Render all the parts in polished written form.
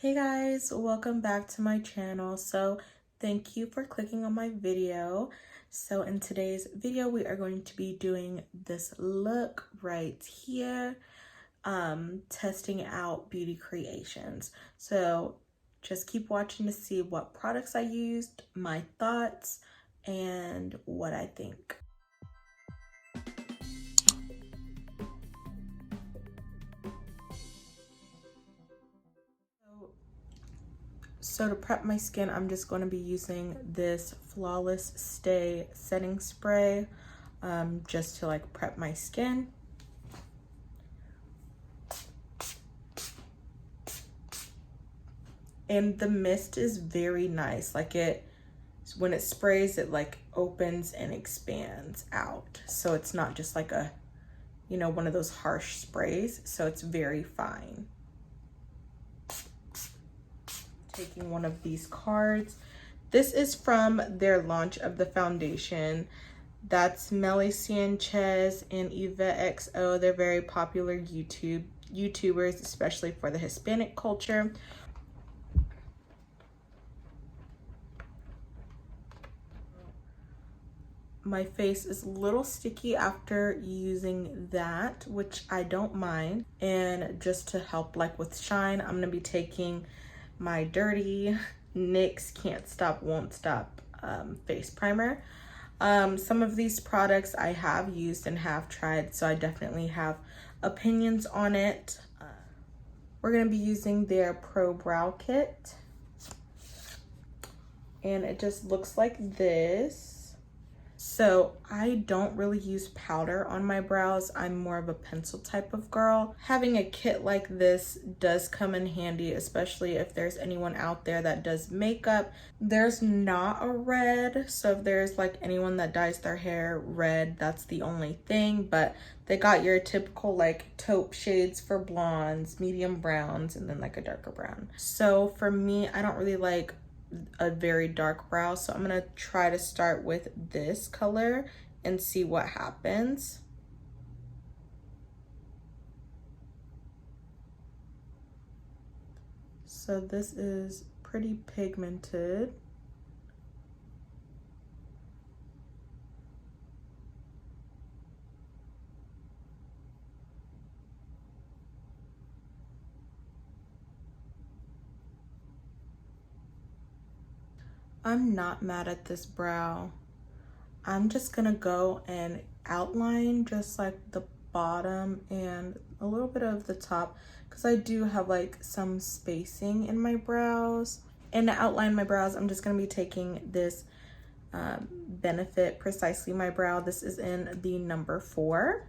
Hey guys, welcome back to my channel. So thank you for clicking on my video. So in today's video we are going to be doing this look right here, testing out beauty creations. So just keep watching to see what products I used, my thoughts, and what I think. So to prep my skin, I'm just going to be using this Flawless Stay setting spray just to like prep my skin. And the mist is very nice. Like when it sprays, it like opens and expands out. So it's not just like a, you know, one of those harsh sprays. So it's very fine. Taking one of these cards. This is from their launch of the foundation. That's Melissa Chez and xoxo. They're very popular YouTubers, especially for the Hispanic culture. My face is a little sticky after using that, which I don't mind. And just to help like with shine, I'm gonna be taking my dirty NYX Can't Stop Won't Stop face primer. Some of these products I have used and have tried, so I definitely have opinions on it. We're gonna be using their Pro Brow Kit, and it just looks like this. So I don't really use powder on my brows. I'm more of a pencil type of girl. Having a kit like this does come in handy, especially if there's anyone out there that does makeup. There's not a red, so if there's like anyone that dyes their hair red, that's the only thing. But they got your typical like taupe shades for blondes, medium browns, and then like a darker brown. So for me, I don't really like a very dark brow, so I'm gonna try to start with this color and see what happens. So this is pretty pigmented. I'm not mad at this brow. I'm just gonna go and outline just like the bottom and a little bit of the top, because I do have like some spacing in my brows. And to outline my brows, I'm just gonna be taking this Benefit Precisely My Brow. This is in the number 4.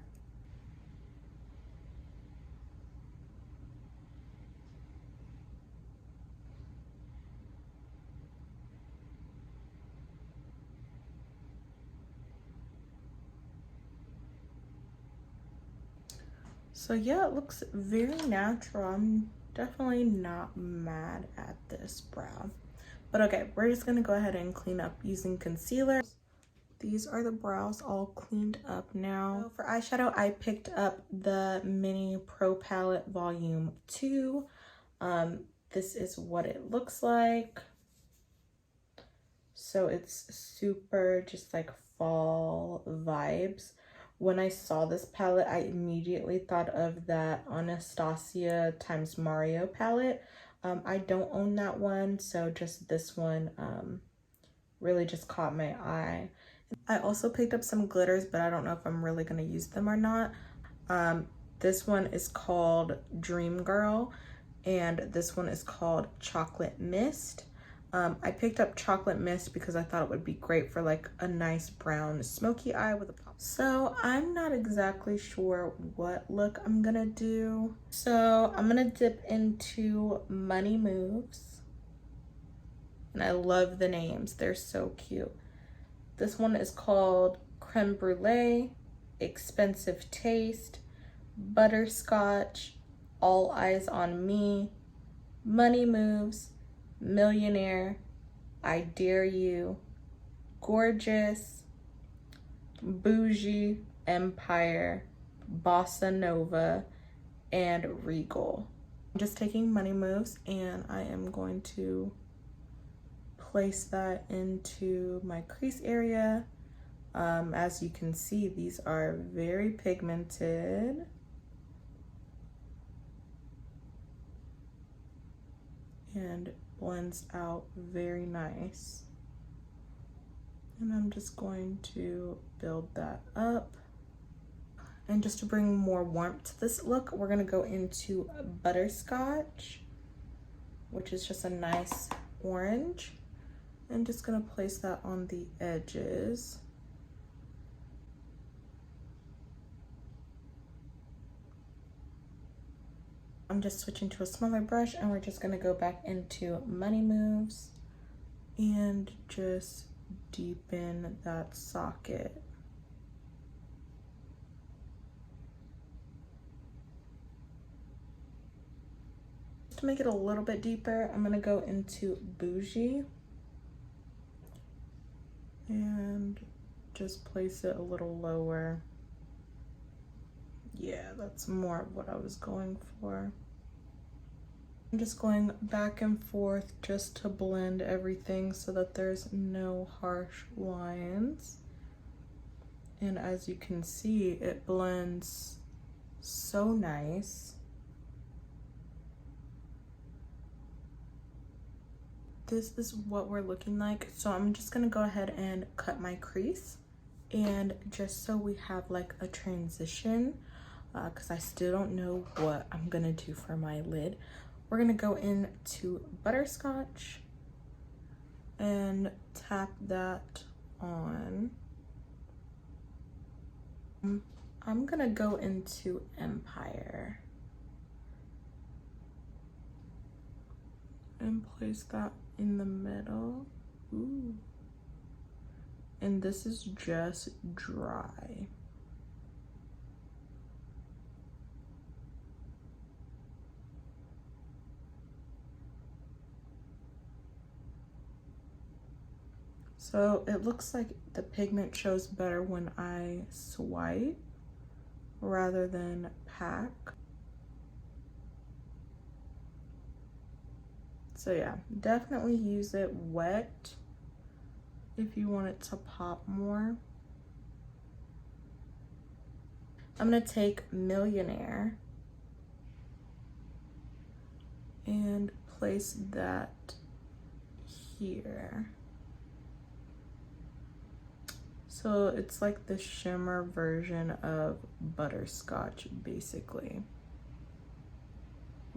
So yeah, it looks very natural. I'm definitely not mad at this brow. But okay, we're just gonna go ahead and clean up using concealer. These are the brows all cleaned up now. So for eyeshadow, I picked up the Mini Pro Palette Volume 2. This is what it looks like. So it's super just like fall vibes. When I saw this palette, I immediately thought of that Anastasia times Mario palette. I don't own that one, so just this one really just caught my eye. I also picked up some glitters, but I don't know if I'm really gonna use them or not. This one is called Dream Girl, and this one is called Chocolate Mist. I picked up Chocolate Mist because I thought it would be great for like a nice brown smoky eye with a pop. So I'm not exactly sure what look I'm gonna do. So I'm gonna dip into Money Moves. And I love the names, they're so cute. This one is called Creme Brulee, Expensive Taste, Butterscotch, All Eyes on Me, Money Moves, Millionaire, I Dare You, Gorgeous, Bougie, Empire, Bossa Nova, and Regal. I'm just taking Money Moves and I am going to place that into my crease area. As you can see, these are very pigmented. And blends out very nice. And I'm just going to build that up. And just to bring more warmth to this look, we're gonna go into Butterscotch, which is just a nice orange. And just gonna place that on the edges. I'm just switching to a smaller brush and we're just gonna go back into Money Moves and just deepen that socket. To make it a little bit deeper, I'm gonna go into Bougie and just place it a little lower. Yeah, that's more of what I was going for. I'm just going back and forth just to blend everything so that there's no harsh lines. And as you can see, it blends so nice. This is what we're looking like. So I'm just gonna go ahead and cut my crease. And just so we have like a transition, because I still don't know what I'm gonna do for my lid, we're gonna go into Butterscotch and tap that on. I'm gonna go into Empire and place that in the middle. Ooh. And this is just dry. So it looks like the pigment shows better when I swipe rather than pack. So yeah, definitely use it wet if you want it to pop more. I'm gonna take Millionaire and place that here. So it's like the shimmer version of Butterscotch, basically.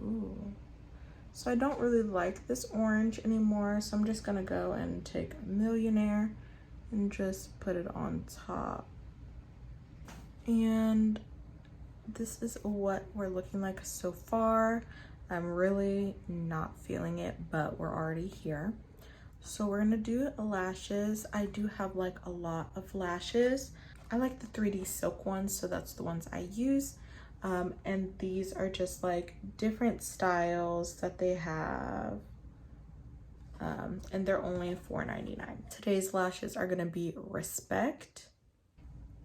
Ooh. So I don't really like this orange anymore, so I'm just gonna go and take Millionaire and just put it on top. And this is what we're looking like so far. I'm really not feeling it, but we're already here. So we're gonna do lashes. I do have like a lot of lashes. I like the 3D silk ones, so that's the ones I use. And these are just like different styles that they have. And they're only $4.99. Today's lashes are gonna be Rspek.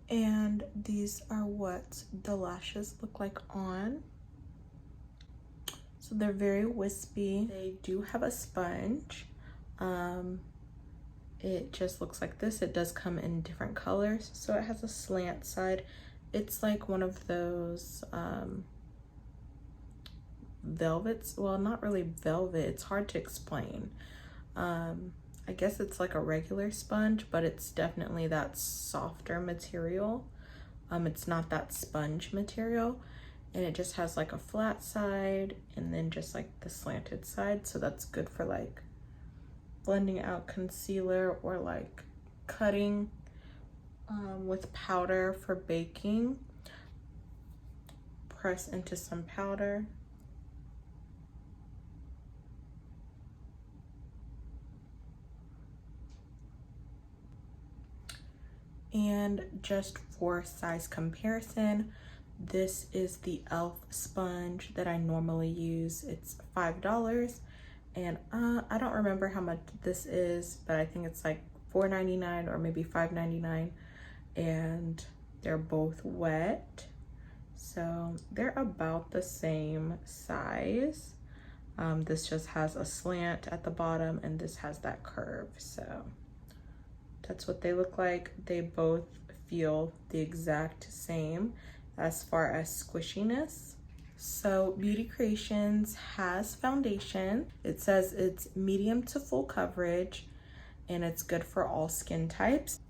And these are what the lashes look like on. So they're very wispy. They do have a sponge. It just looks like this. It does come in different colors. So it has a slant side. It's like one of those velvets. Well, not really velvet. It's hard to explain. I guess it's like a regular sponge, but it's definitely that softer material. It's not that sponge material. And it just has like a flat side and then just like the slanted side. So that's good for like blending out concealer or like cutting with powder for baking. Press into some powder. And just for size comparison, this is the e.l.f. sponge that I normally use. It's $5. And I don't remember how much this is, but I think it's like $4.99 or maybe $5.99. And they're both wet. So they're about the same size. This just has a slant at the bottom and this has that curve. So that's what they look like. They both feel the exact same as far as squishiness. So Beauty Creations has foundation. It says it's medium to full coverage and it's good for all skin types.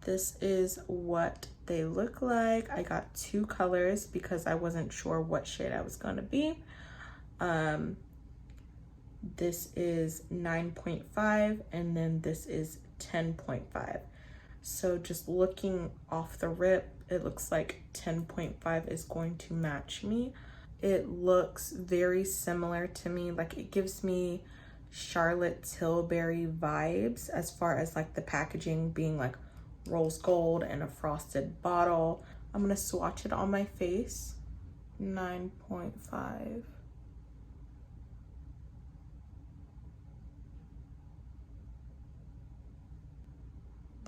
This is what they look like. I got 2 colors because I wasn't sure what shade I was gonna be. This is 9.5 and then this is 10.5. So just looking off the rip, it looks like 10.5 is going to match me. It looks very similar to me. Like it gives me Charlotte Tilbury vibes as far as like the packaging being like rose gold and a frosted bottle. I'm gonna swatch it on my face. 9.5.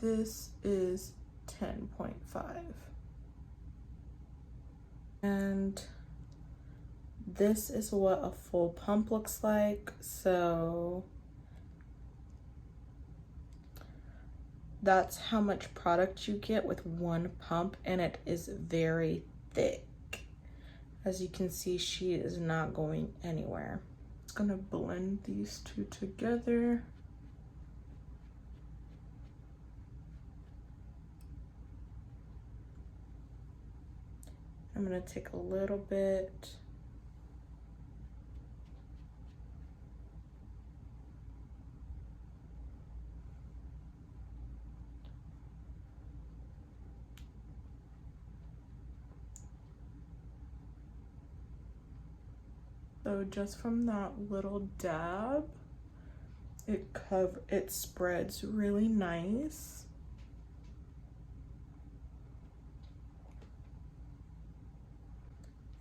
This is 10.5. And this is what a full pump looks like. So that's how much product you get with 1 pump, and it is very thick. As you can see, she is not going anywhere. It's gonna blend these 2 together. I'm gonna take a little bit. So just from that little dab, it spreads really nice.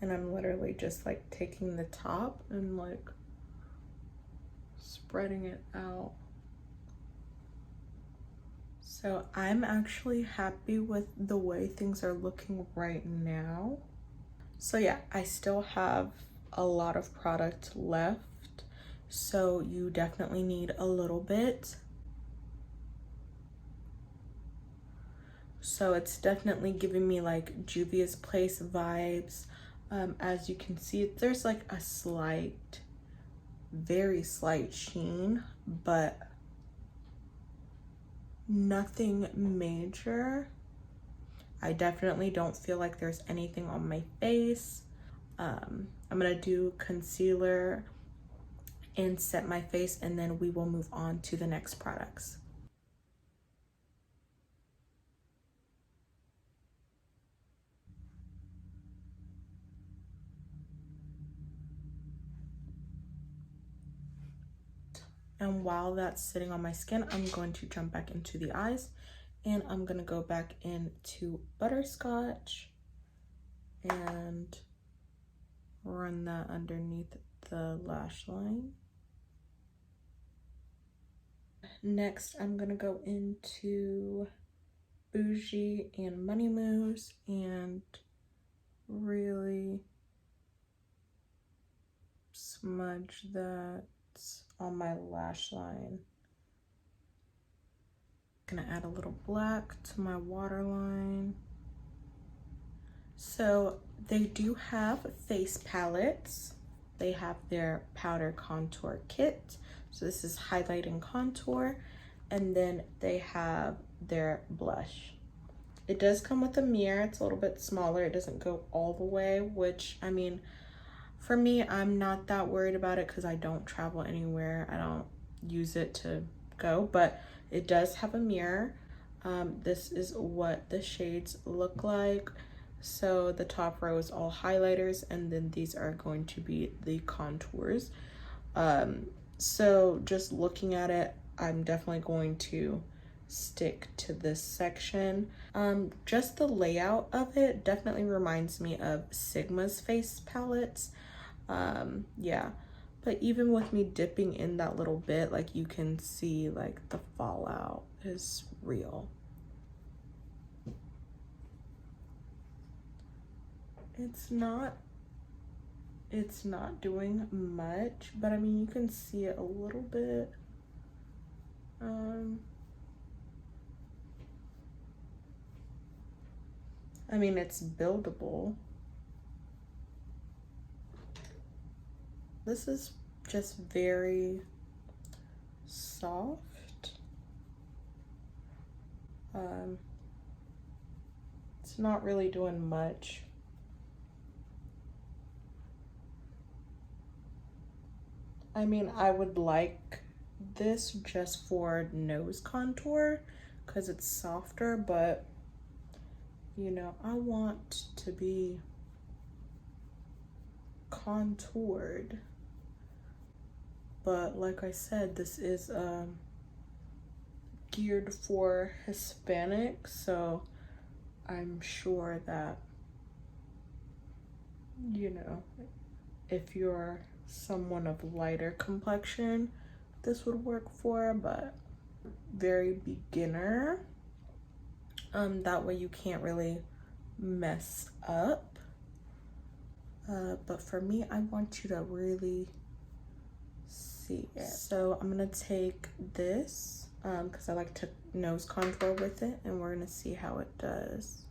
And I'm literally just like taking the top and like spreading it out. So I'm actually happy with the way things are looking right now. So yeah, I still have a lot of product left. So you definitely need a little bit. So it's definitely giving me like Juvia's Place vibes. As you can see, there's like a slight, very slight sheen, but nothing major. I definitely don't feel like there's anything on my face. I'm gonna do concealer and set my face, and then we will move on to the next products. And while that's sitting on my skin, I'm going to jump back into the eyes, and I'm gonna go back into Butterscotch and run that underneath the lash line. Next, I'm gonna go into Bougie and Money Moves and really smudge that on my lash line. Gonna add a little black to my waterline. So they do have face palettes. They have their powder contour kit. So this is highlight and contour. And then they have their blush. It does come with a mirror. It's a little bit smaller. It doesn't go all the way, which, I mean, for me, I'm not that worried about it because I don't travel anywhere. I don't use it to go, but it does have a mirror. This is what the shades look like. So the top row is all highlighters, and then these are going to be the contours. So just looking at it, I'm definitely going to stick to this section. Just the layout of it definitely reminds me of Sigma's face palettes. Yeah, but even with me dipping in that little bit, like you can see like the fallout is real. it's not doing much, but I mean, you can see it a little bit. I mean, it's buildable. This is just very soft. It's not really doing much. I mean, I would like this just for nose contour because it's softer, but you know, I want to be contoured. But like I said, this is geared for Hispanic, so I'm sure that, you know, if you're someone of lighter complexion, this would work for, but very beginner. That way you can't really mess up. But for me, I want you to really see it. So I'm gonna take this because I like to nose contour with it, and we're gonna see how it does.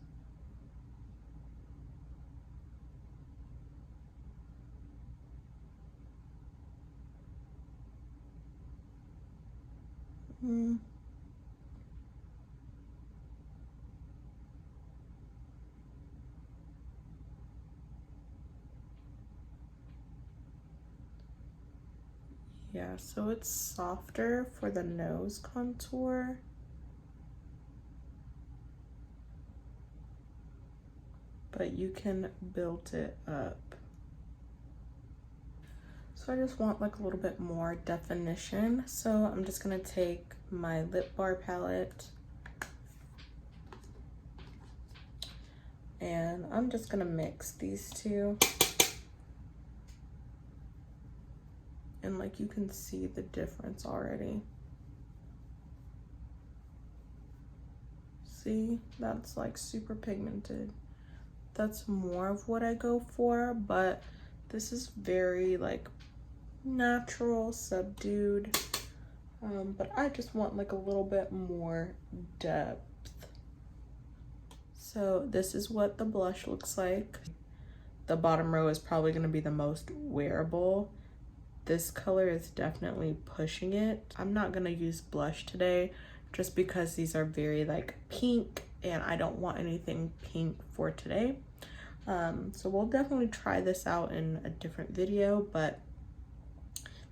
Yeah, so it's softer for the nose contour. But you can build it up. So I just want like a little bit more definition. So I'm just gonna take my lip bar palette and I'm just gonna mix these two. And like you can see the difference already. See, that's like super pigmented. That's more of what I go for, but this is very like natural, subdued. But I just want like a little bit more depth. So this is what the blush looks like. The bottom row is probably gonna be the most wearable. This color is definitely pushing it. I'm not gonna use blush today just because these are very like pink and I don't want anything pink for today. So we'll definitely try this out in a different video, but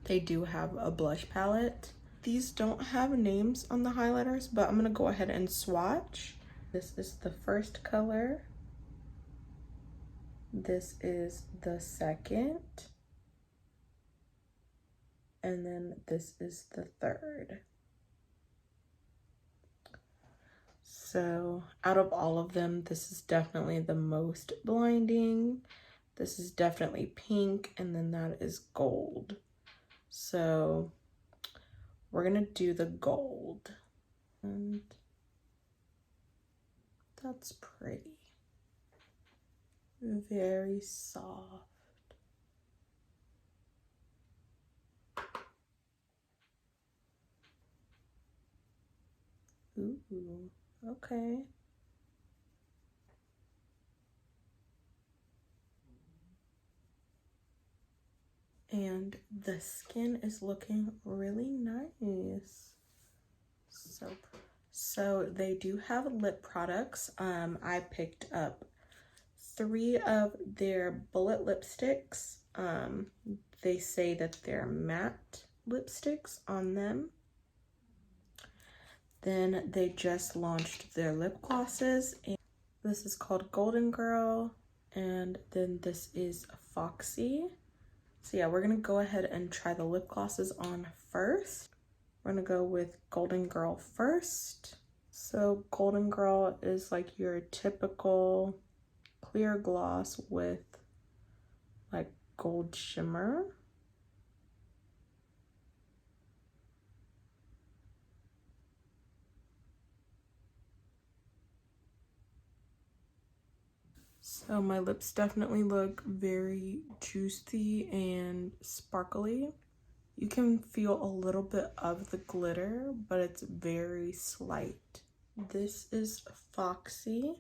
they do have a blush palette. These don't have names on the highlighters, but I'm gonna go ahead and swatch. This is the first color. This is the second. And then this is the third. So out of all of them, this is definitely the most blinding. This is definitely pink, and then that is gold. So we're gonna do the gold. And that's pretty. Very soft. Ooh, okay. And the skin is looking really nice. So they do have lip products. I picked up 3 of their bullet lipsticks. They say that they're matte lipsticks on them. Then they just launched their lip glosses. And this is called Golden Girl. And then this is Foxy. So yeah, we're gonna go ahead and try the lip glosses on first. We're gonna go with Golden Girl first. So Golden Girl is like your typical clear gloss with like gold shimmer. So my lips definitely look very juicy and sparkly. You can feel a little bit of the glitter, but it's very slight. This is Foxy.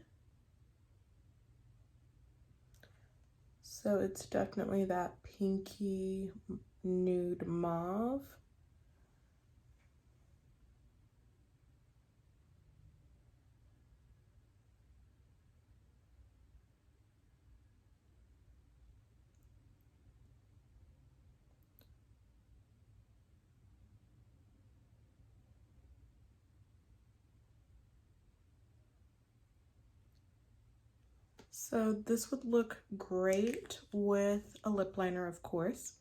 So it's definitely that pinky nude mauve. So this would look great with a lip liner, of course,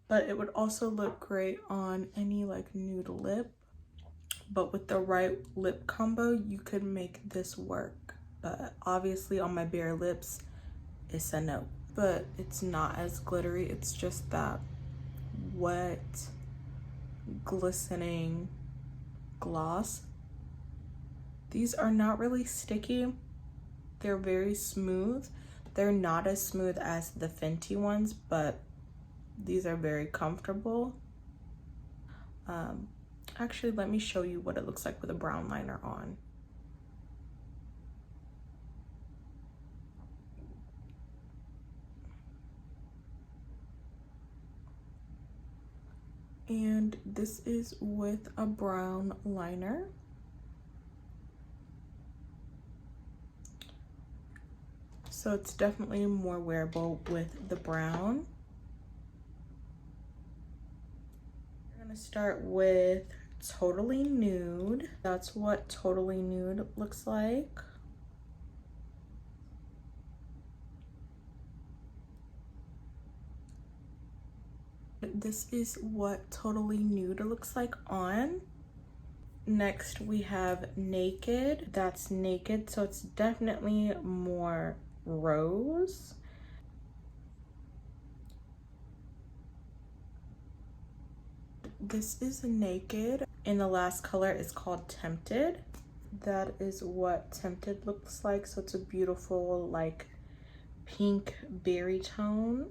but it would also look great on any like nude lip. But with the right lip combo, you could make this work. But obviously on my bare lips, it's a no. But it's not as glittery. It's just that wet, glistening gloss. These are not really sticky. They're very smooth. They're not as smooth as the Fenty ones, but these are very comfortable. Actually, let me show you what it looks like with a brown liner on. And this is with a brown liner. So it's definitely more wearable with the brown. We're gonna start with Totally Nude. That's what Totally Nude looks like. This is what Totally Nude looks like on. Next we have Naked. That's Naked, so it's definitely more rose. This is Naked, and the last color is called Tempted. That is what Tempted looks like. So it's a beautiful like pink berry tone.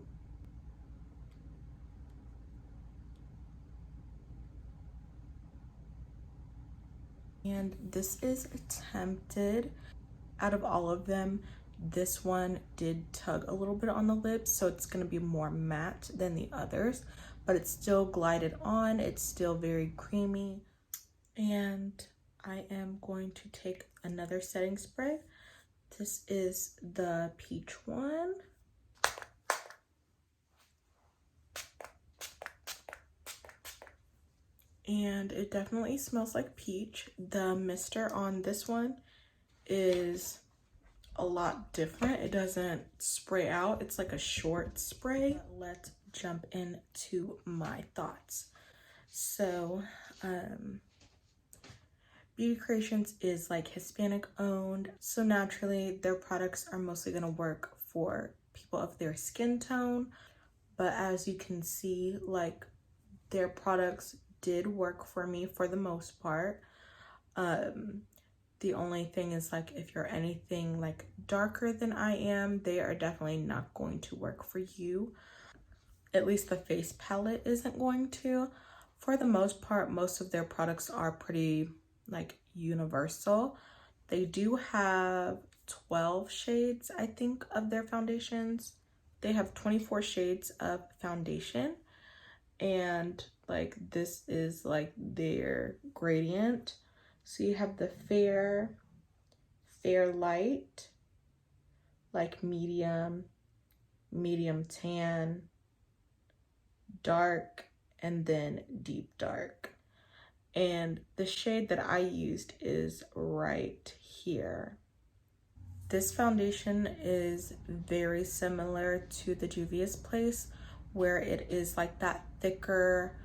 And this is Tempted. Out of all of them, this one did tug a little bit on the lips, so it's going to be more matte than the others, but it's still glided on. It's still very creamy. And I am going to take another setting spray. This is the peach one. And it definitely smells like peach. The mister on this one is a lot different. It doesn't spray out. It's like a short spray. Let's jump into my thoughts. So, Beauty Creations is like Hispanic owned. So naturally, their products are mostly gonna work for people of their skin tone. But as you can see, like their products did work for me for the most part. The only thing is like if you're anything like darker than I am, they are definitely not going to work for you. At least the face palette isn't going to. For the most part, most of their products are pretty like universal. They do have 12 shades, I think, of their foundations. They have 24 shades of foundation, and like this is like their gradient. So you have the fair light, like medium tan, dark, and then deep dark. And the shade that I used is right here. This foundation is very similar to the Juvia's Place, where it is like that thicker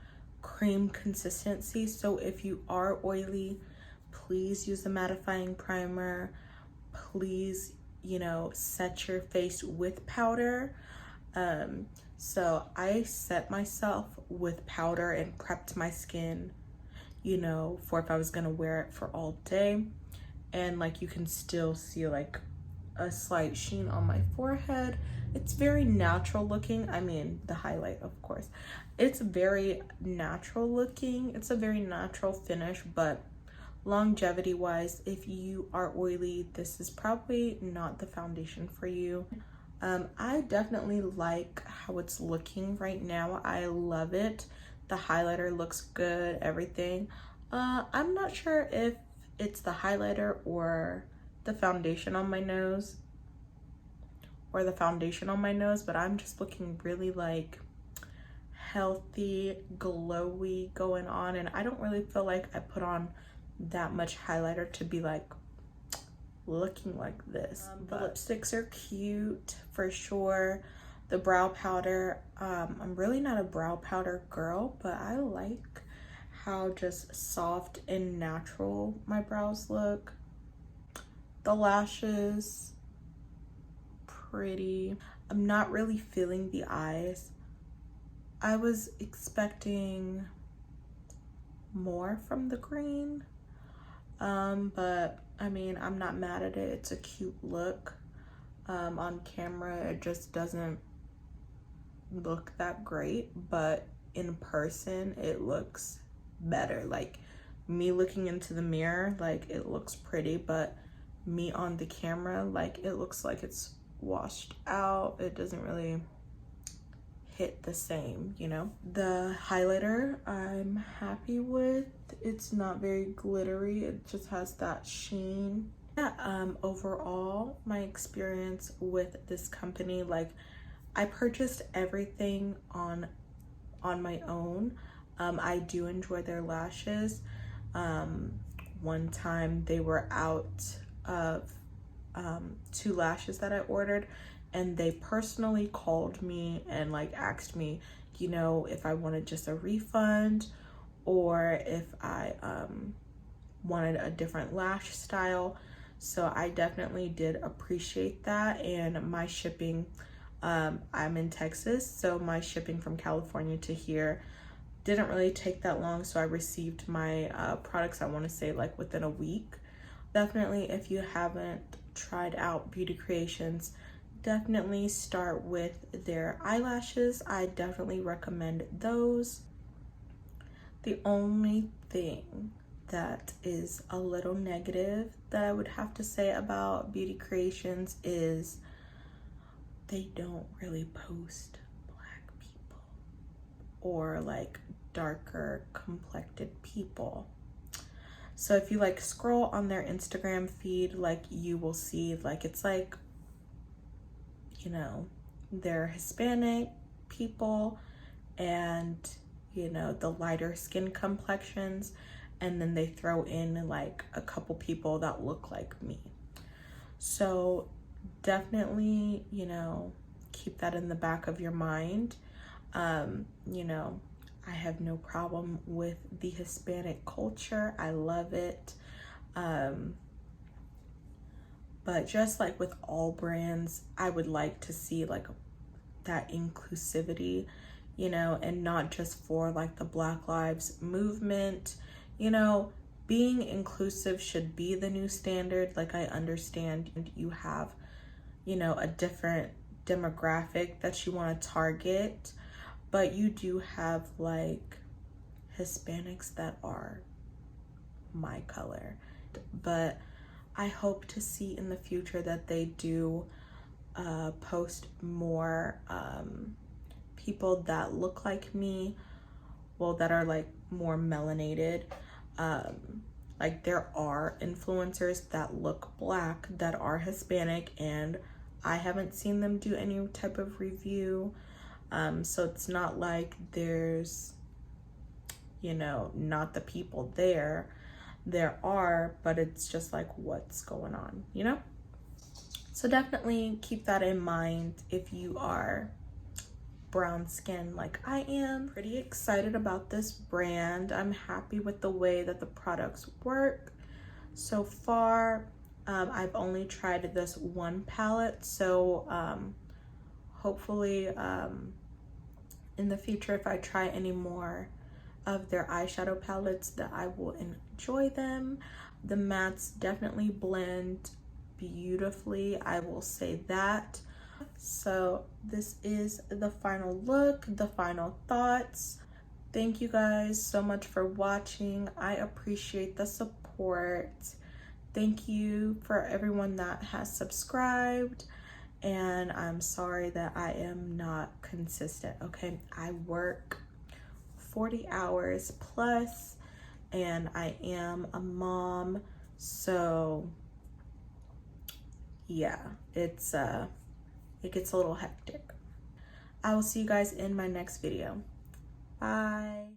cream consistency. So if you are oily, please use the mattifying primer. Please, you know, set your face with powder. So I set myself with powder and prepped my skin, you know, for if I was gonna wear it for all day. And like you can still see like a slight sheen on my forehead. It's very natural looking. I mean, the highlight, of course. It's very natural looking. It's a very natural finish, but longevity wise, if you are oily, this is probably not the foundation for you. I definitely like how it's looking right now. I love it. The highlighter looks good, everything. I'm not sure if it's the highlighter or the foundation on my nose, but I'm just looking really like healthy, glowy going on, and I don't really feel like I put on that much highlighter to be like looking like this. The lipsticks are cute for sure. The brow powder, I'm really not a brow powder girl, but I like how just soft and natural my brows look. The lashes, pretty. I'm not really feeling the eyes. I was expecting more from the green, but I mean, I'm not mad at it. It's a cute look. On camera, it just doesn't look that great, but in person, it looks better. Like, me looking into the mirror, like, it looks pretty, but me on the camera, like, it looks like it's washed out. It doesn't really hit the same, you know. The highlighter I'm happy with. It's not very glittery, it just has that sheen. Yeah, overall my experience with this company, like, I purchased everything on my own. I do enjoy their lashes. One time they were out of 2 lashes that I ordered, and they personally called me and like asked me, you know, if I wanted just a refund or if I wanted a different lash style. So I definitely did appreciate that. And my shipping, I'm in Texas, so my shipping from California to here didn't really take that long. So I received my products, I want to say like within a week. Definitely, if you haven't tried out Beauty Creations, definitely start with their eyelashes. I definitely recommend those. The only thing that is a little negative that I would have to say about Beauty Creations is they don't really post black people or like darker complected people. So if you like scroll on their Instagram feed, like you will see like it's like, you know, they're Hispanic people and, you know, the lighter skin complexions, and then they throw in like a couple people that look like me. So definitely, you know, keep that in the back of your mind. You know, I have no problem with the Hispanic culture. I love it. But just like with all brands, I would like to see like that inclusivity, you know, and not just for like the Black Lives movement. You know, being inclusive should be the new standard. Like, I understand you have, you know, a different demographic that you want to target, but you do have like Hispanics that are my color. But I hope to see in the future that they do post more people that look like me, well, that are like more melanated. Like, there are influencers that look black that are Hispanic, and I haven't seen them do any type of review. So it's not like there's, you know, not the people there. There are, but it's just like, what's going on, you know? So definitely keep that in mind if you are brown skin like I am. Pretty excited about this brand. I'm happy with the way that the products work so far. I've only tried this one palette, so hopefully in the future, if I try any more of their eyeshadow palettes, that I will enjoy them. The mattes definitely blend beautifully, I will say that. So this is the final look, the final thoughts. Thank you guys so much for watching. I appreciate the support. Thank you for everyone that has subscribed, and I'm sorry that I am not consistent, okay? I work 40 hours plus, and I am a mom, so yeah, it gets a little hectic. I will see you guys in my next video. Bye.